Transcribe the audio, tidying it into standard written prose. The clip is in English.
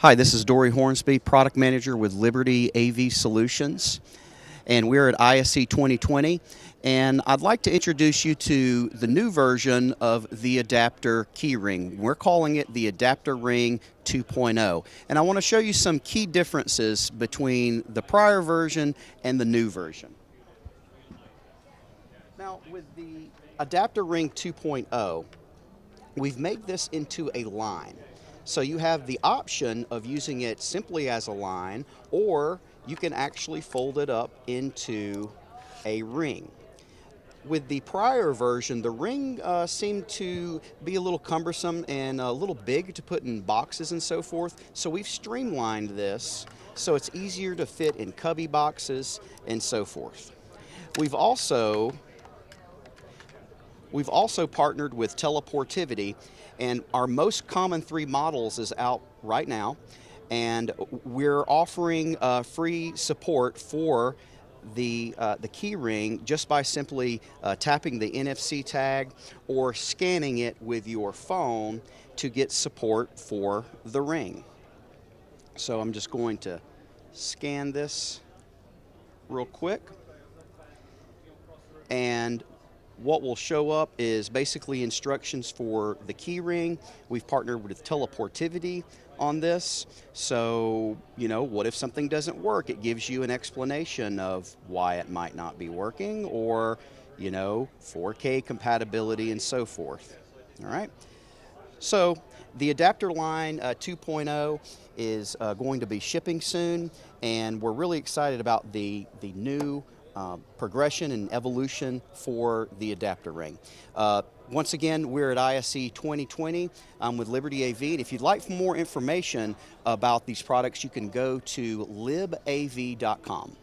Hi, this is Dory Hornsby, Product Manager with Liberty AV Solutions, and we're at ISE 2020, and I'd like to introduce you to the new version of the adapter keyring. We're calling it the Adapter Ring 2.0, and I want to show you some key differences between the prior version and the new version. Now, with the Adapter Ring 2.0, we've made this into a line. So you have the option of using it simply as a line, or you can actually fold it up into a ring. With the prior version, the ring seemed to be a little cumbersome and a little big to put in boxes and so forth. So we've streamlined this so it's easier to fit in cubby boxes and so forth. We've also partnered with Teleportivity, and our most common 3 models is out right now, and we're offering free support for the key ring just by simply tapping the NFC tag or scanning it with your phone to get support for the ring. So I'm just going to scan this real quick, and what will show up is basically instructions for the key ring. We've partnered with Teleportivity on this, so what if something doesn't work? It gives you an explanation of why it might not be working, or 4K compatibility and so forth. All right. So the adapter line 2.0 is going to be shipping soon, and we're really excited about the new progression and evolution for the adapter ring. Once again, we're at ISE 2020. I'm with Liberty AV, and if you'd like more information about these products, you can go to libav.com.